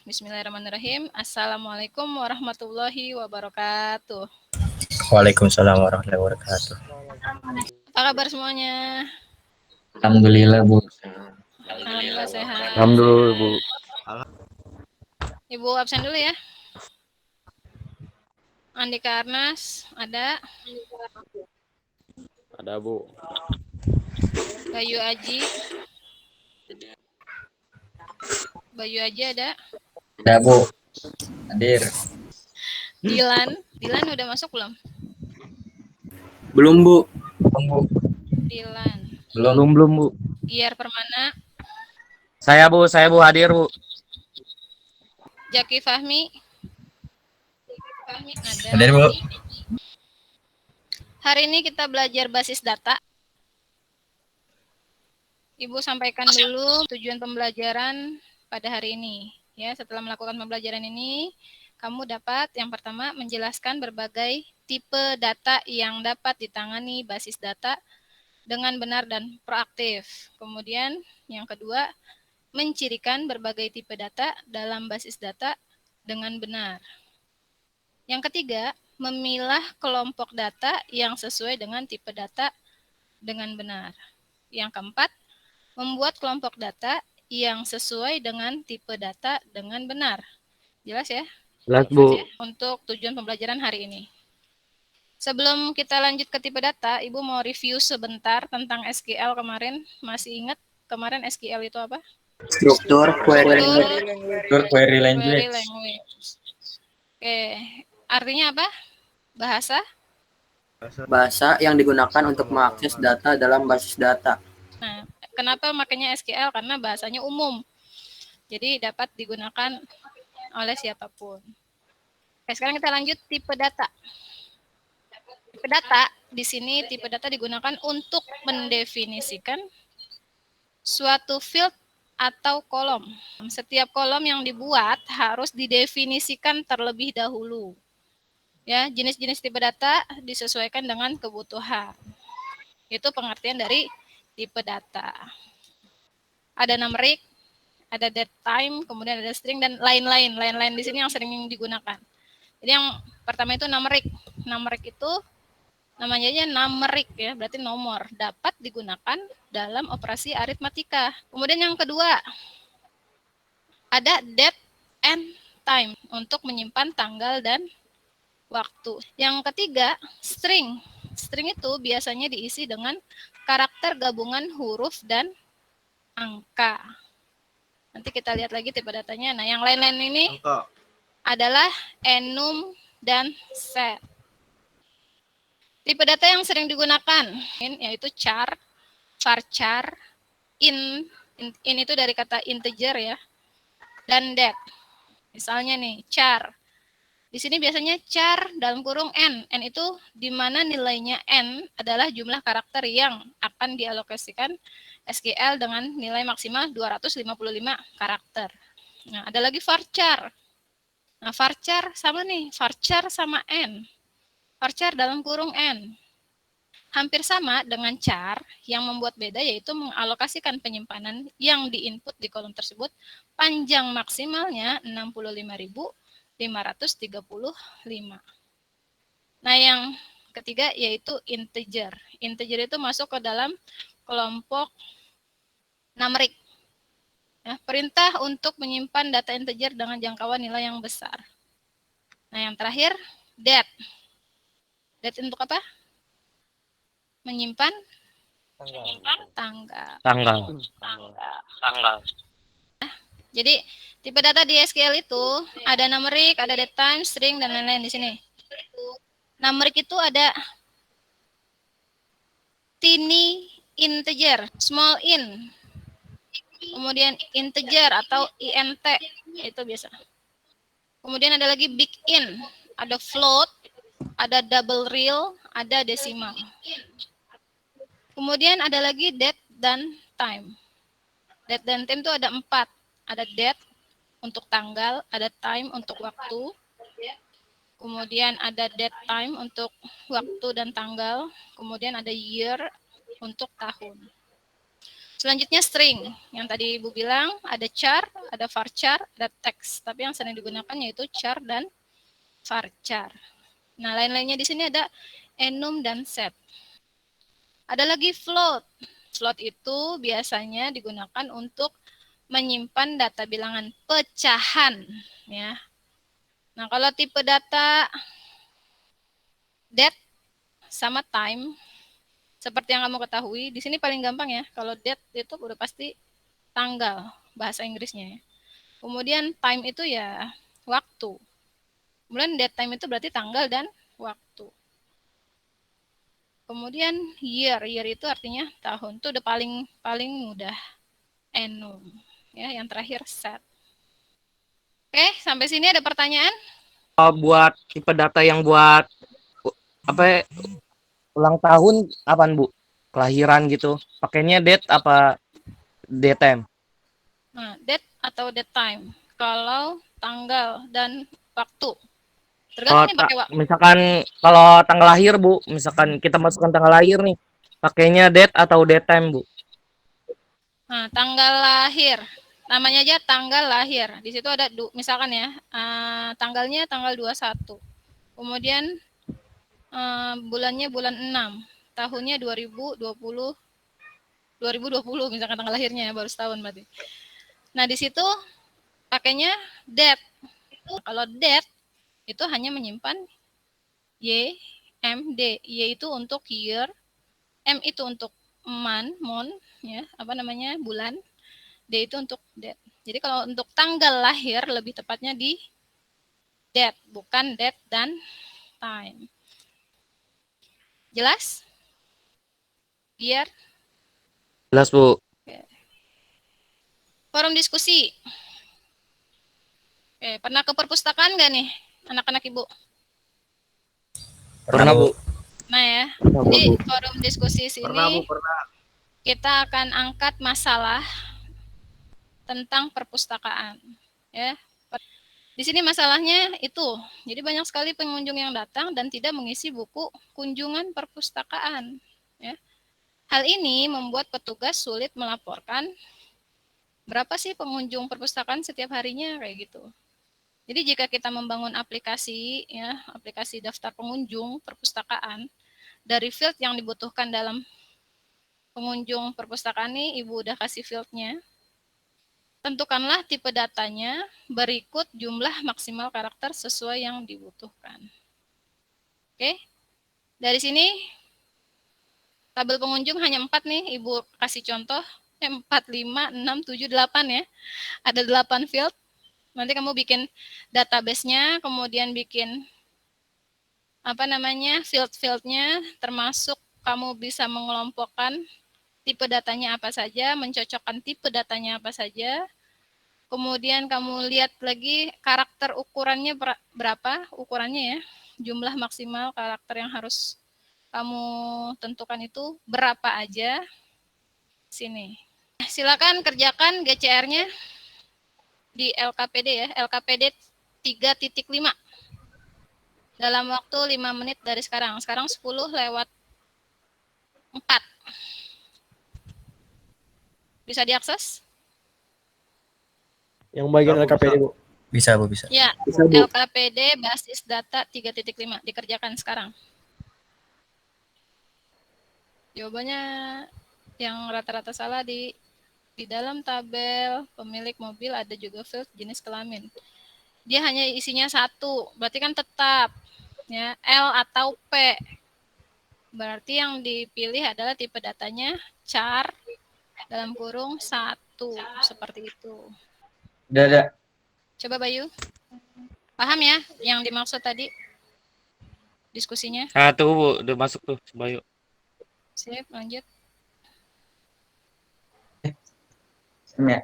Bismillahirrahmanirrahim. Assalamualaikum warahmatullahi wabarakatuh. Waalaikumsalam warahmatullahi wabarakatuh. Apa kabar semuanya? Alhamdulillah Bu. Alhamdulillah sehat. Alhamdulillah Bu. Ibu absen dulu ya. Andika Arnas ada. Ada Bu. Bayu Aji. Bayu Aji ada. Ada Bu. Hadir. Dilan udah masuk belum? Belum Bu. Dilan. Belum Bu. Iyar Permana. Saya Bu hadir Bu. Jaki Fahmi. Hadir Bu. Hari ini kita belajar basis data. Ibu sampaikan dulu tujuan pembelajaran pada hari ini. Ya, setelah melakukan pembelajaran ini, kamu dapat yang pertama menjelaskan berbagai tipe data yang dapat ditangani basis data dengan benar dan proaktif. Kemudian yang kedua, mencirikan berbagai tipe data dalam basis data dengan benar. Yang ketiga, memilah kelompok data yang sesuai dengan tipe data dengan benar. Yang keempat, membuat kelompok data yang sesuai dengan tipe data dengan benar. Jelas ya? Jelas Bu. Untuk tujuan pembelajaran hari ini. Sebelum kita lanjut ke tipe data, Ibu mau review sebentar tentang SQL kemarin. Masih ingat kemarin SQL itu apa? Struktur query language. Struktur query language. Oke, artinya apa? Bahasa yang digunakan untuk mengakses data dalam basis data. Nah, kenapa makanya SQL? Karena bahasanya umum. Jadi dapat digunakan oleh siapapun. Oke, sekarang kita lanjut tipe data. Tipe data, di sini tipe data digunakan untuk mendefinisikan suatu field atau kolom. Setiap kolom yang dibuat harus didefinisikan terlebih dahulu. Ya, jenis-jenis tipe data disesuaikan dengan kebutuhan. Itu pengertian dari tipe data. Ada numeric, ada date time, kemudian ada string dan lain-lain. Lain-lain di sini yang sering digunakan. Jadi yang pertama itu numeric. Numeric itu namanya aja numeric ya, berarti nomor. Dapat digunakan dalam operasi aritmatika. Kemudian yang kedua, ada date and time untuk menyimpan tanggal dan waktu. Yang ketiga, string. String itu biasanya diisi dengan karakter gabungan huruf dan angka. Nanti kita lihat lagi tipe datanya. Nah, yang lain-lain ini adalah enum dan set. Tipe data yang sering digunakan yaitu char, varchar, in itu dari kata integer ya, dan det. Misalnya nih, char. Di sini biasanya char dalam kurung n. N itu di mana nilainya n adalah jumlah karakter yang akan dialokasikan SQL dengan nilai maksimal 255 karakter. Nah, ada lagi varchar. Nah, varchar sama nih, varchar sama n. Varchar dalam kurung n. Hampir sama dengan char, yang membuat beda yaitu mengalokasikan penyimpanan yang diinput di kolom tersebut panjang maksimalnya 65.535. Nah, yang ketiga yaitu integer. Integer itu masuk ke dalam kelompok numeric. Ya, perintah untuk menyimpan data integer dengan jangkauan nilai yang besar. Nah, yang terakhir, date. Date untuk apa? Menyimpan tanggal. Jadi, tipe data di SQL itu ada numeric, ada date time, string, dan lain-lain di sini. Numeric itu ada tiny integer, small in, kemudian integer atau int, itu biasa. Kemudian ada lagi big in, ada float, ada double real, ada decimal. Kemudian ada lagi date dan time. Date dan time itu ada 4. Ada date untuk tanggal, ada time untuk waktu. Kemudian ada date time untuk waktu dan tanggal. Kemudian ada year untuk tahun. Selanjutnya string. Yang tadi Ibu bilang ada char, ada varchar, ada text. Tapi yang sering digunakan yaitu char dan varchar. Nah, lain-lainnya di sini ada enum dan set. Ada lagi float. Float itu biasanya digunakan untuk menyimpan data bilangan pecahan, ya. Nah, kalau tipe data date sama time, seperti yang kamu ketahui, di sini paling gampang ya. Kalau date itu udah pasti tanggal, bahasa Inggrisnya ya. Kemudian time itu ya waktu. Kemudian date time itu berarti tanggal dan waktu. Kemudian year itu artinya tahun. Itu udah paling mudah. Enum. Ya, yang terakhir set. Oke, sampai sini ada pertanyaan? Buat tipe data yang buat apa ya, ulang tahun apaan Bu? Kelahiran gitu. Pakainya date apa datetime? Nah, date atau date time. Kalau tanggal dan waktu. Kalau Tergantung nih pakai waktu. misalkan kalau tanggal lahir Bu, misalkan kita masukkan tanggal lahir nih, pakainya date atau datetime Bu? Nah, tanggal lahir. Namanya aja tanggal lahir. Di situ ada misalkan ya, tanggalnya tanggal 21. Kemudian bulannya bulan 6. Tahunnya 2020 misalkan tanggal lahirnya ya, baru setahun berarti. Nah, di situ pakainya date. Kalau date itu hanya menyimpan Y, M, D. Y itu untuk year, M itu untuk month, ya, apa namanya, bulan. D itu untuk date. Jadi kalau untuk tanggal lahir lebih tepatnya di date, bukan date dan time. Jelas? Biar Jelas Bu. forum diskusi. Oke, pernah ke perpustakaan nggak nih anak-anak Ibu? Pernah Bu. Nah ya, jadi forum diskusi sini kita akan angkat masalah tentang perpustakaan. Ya, di sini masalahnya itu. Jadi banyak sekali pengunjung yang datang dan tidak mengisi buku kunjungan perpustakaan. Ya. Hal ini membuat petugas sulit melaporkan berapa sih pengunjung perpustakaan setiap harinya kayak gitu. Jadi jika kita membangun aplikasi, ya, aplikasi daftar pengunjung perpustakaan dari field yang dibutuhkan dalam pengunjung perpustakaan ini, Ibu udah kasih fieldnya. Tentukanlah tipe datanya berikut jumlah maksimal karakter sesuai yang dibutuhkan. Oke, dari sini tabel pengunjung hanya 4 nih, Ibu kasih contoh. 4, 5, 6, 7, 8 ya. Ada 8 field. Nanti kamu bikin database-nya, kemudian bikin apa namanya field-fieldnya, termasuk kamu bisa mengelompokkan tipe datanya apa saja, mencocokkan tipe datanya apa saja. Kemudian kamu lihat lagi karakter ukurannya berapa, ukurannya ya, jumlah maksimal karakter yang harus kamu tentukan itu berapa aja. Sini. Silakan kerjakan GCR-nya di LKPD ya, LKPD 3.5. Dalam waktu 5 menit dari sekarang. Sekarang 10 lewat 4. Bisa diakses? Yang bagian LKPD, Bu. Bisa, Bu, bisa. Ya, Bisa, Bu. LKPD basis data 3.5 dikerjakan sekarang. Jawabannya yang rata-rata salah di dalam tabel pemilik mobil ada juga field jenis kelamin. Dia hanya isinya 1, berarti kan tetap ya L atau P. Berarti yang dipilih adalah tipe datanya char dalam kurung 1 seperti itu. Udah. Coba Bayu. Paham ya yang dimaksud tadi diskusinya? Tuh Bu, udah masuk tuh Bayu. Sip, lanjut. Ya.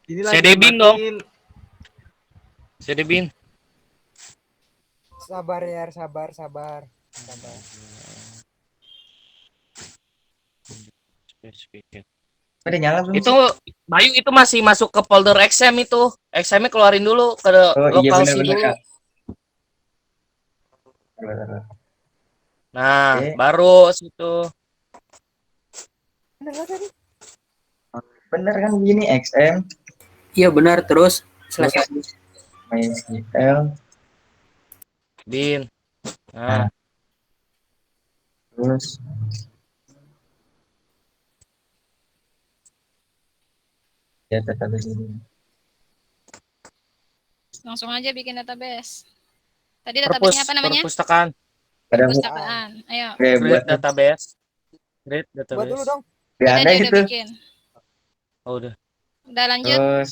Ini Saya Debin dong. Saya Debin. Sabar ya, sabar. Udah nyala belum? Itu Bayu itu masih masuk ke folder XM itu. XM-nya keluarin dulu ke Oh iya lokal C benar-benar dulu. Kak. Benar. Nah, Oke. baru situ. Bener nggak tadi? Bener kan gini XM, Iya benar, terus selesai. MySQL, Bin. nah, Nah, terus ya tetap ini. Langsung aja bikin database. Tadi database-nya apa namanya? perpustakaan. Ada Perpustakaan. Ayo. Oke, buat Create database. Create Buat dulu database. dong. nggak Udah ada dia udah itu. bikin. Oh, udah. Udah lanjut. Terus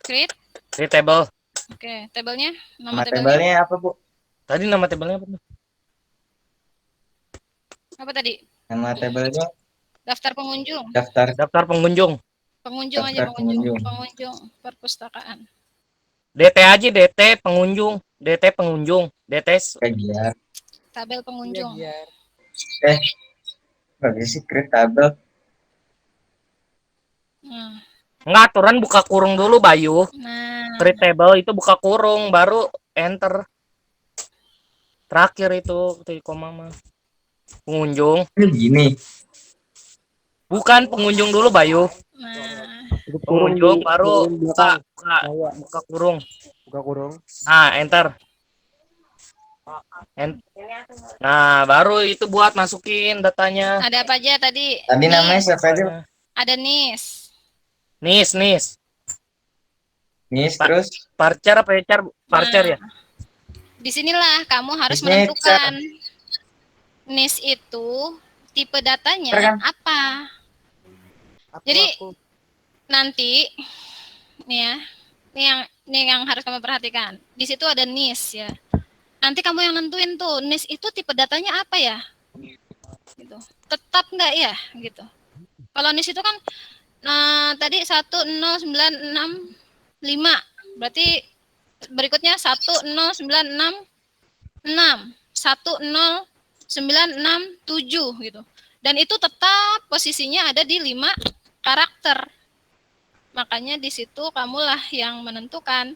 Create. Create table. Oke, tabelnya. Nama nama tabelnya. tabelnya apa, Bu? Tadi nama tabelnya apa tuh? Apa tadi? Nama tabelnya Daftar pengunjung. daftar Daftar pengunjung. Pengunjung aja, daftar pengunjung. pengunjung. Pengunjung perpustakaan. DT aja, DT pengunjung. DT pengunjung. DT Kegiatan. Tabel Iya, pengunjung. biar. Bagi sih create tabel. Nah, Enggak, aturan buka kurung dulu, Bayu. nah, Create table itu buka kurung, baru enter. Terakhir itu di koma mah. Pengunjung. Ini gini. Bukan pengunjung dulu, Bayu. nah. Pengunjung baru kurung buka, belakang. buka, Bawah. buka kurung. Buka kurung. Nah, enter. Nah, baru itu buat masukin datanya. Ada apa aja tadi? Tadi namanya Nis. siapa aja? Ada NIS. Nis. Nis, Pak. terus Parcer apa ya? Parcer ya? Disinilah kamu harus Nisnya menentukan NIS itu tipe datanya Kan? apa. Aku, Jadi aku. nanti nih ya, ini yang harus kamu perhatikan. Di situ ada NIS ya. Nanti kamu yang nentuin tuh NIS itu tipe datanya apa ya? Gitu. Tetap nggak ya? Gitu. Kalau NIS itu kan tadi 10965. Berarti berikutnya 10966 10967 gitu. Dan itu tetap posisinya ada di 5 karakter. Makanya di situ kamulah yang menentukan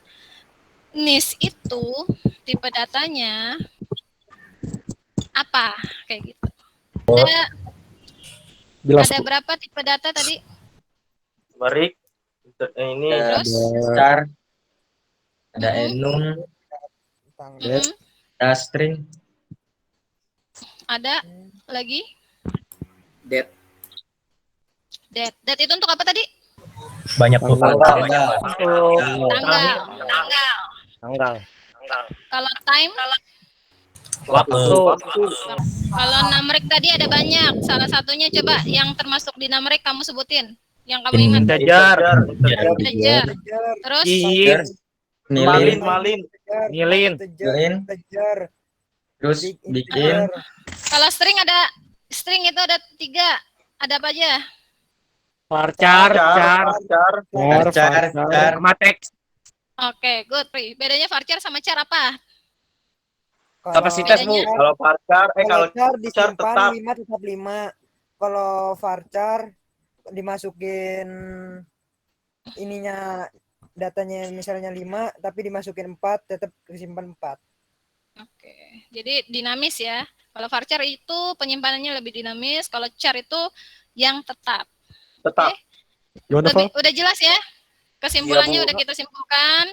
NIS itu tipe datanya apa kayak gitu. Ada berapa tipe data tadi? Barik. Ini ada Terus? char, ada Mm-mm. enum, Tanggal. ada string, Ada lagi? Date. Date itu untuk apa tadi? banyak Tanggal. Tanggal. Kalau time? Waktu. Kalau numeric tadi ada banyak. Salah satunya coba yang termasuk di numeric kamu sebutin. Yang kamu ingat. Integer. Integer. Terus? Kin. milin, Milin. Tejar. terus bikin, Kalau string itu ada 3. Ada apa aja? Varchar. char, Sama teks. Oke, good. Bedanya varchar sama char apa? Kapasitas, Bu. Kalau varchar, kalau char tetap. disimpan 5 tetap 5. Kalau varchar dimasukin ininya datanya misalnya 5 tapi dimasukin 4 tetap kesimpan 4. Oke. Jadi dinamis ya. Kalau varchar itu penyimpanannya lebih dinamis, kalau char itu yang tetap. Tetap. Gimana, Udah jelas ya? Kesimpulannya udah kita simpulkan.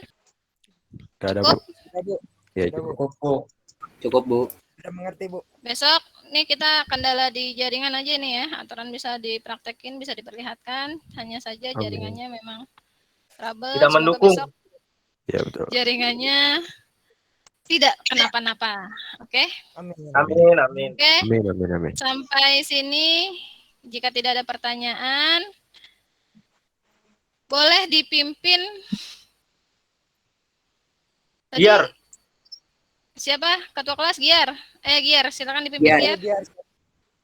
Cukup? Bu? Ya, kuku, Cukup, Bu. Udah mengerti, Bu? Besok nih kita kendala di jaringan aja nih ya. Aturan bisa dipraktekin, bisa diperlihatkan. Hanya saja jaringannya memang trouble. Tidak Semoga mendukung. besok Ya betul. jaringannya tidak kenapa-napa. Oke? Amin. Oke. Amin. Sampai sini jika tidak ada pertanyaan boleh dipimpin tadi, Giar. siapa ketua kelas? Giar, silakan dipimpin. Giar. Giar.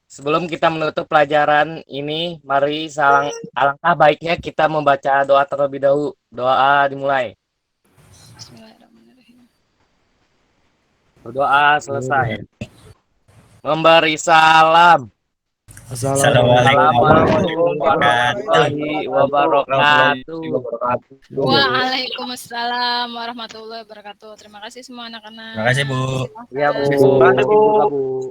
Sebelum kita menutup pelajaran ini, mari alangkah baiknya kita membaca doa terlebih dahulu. Doa dimulai. Bismillahirrahmanirrahim. Berdoa selesai. Memberi salam Assalamualaikum warahmatullahi wabarakatuh. Waalaikumsalam warahmatullahi wabarakatuh. Terima kasih semua anak-anak. Terima kasih, Bu. Ya, Bu. Terima kasih, Bu. Terima kasih, Bu.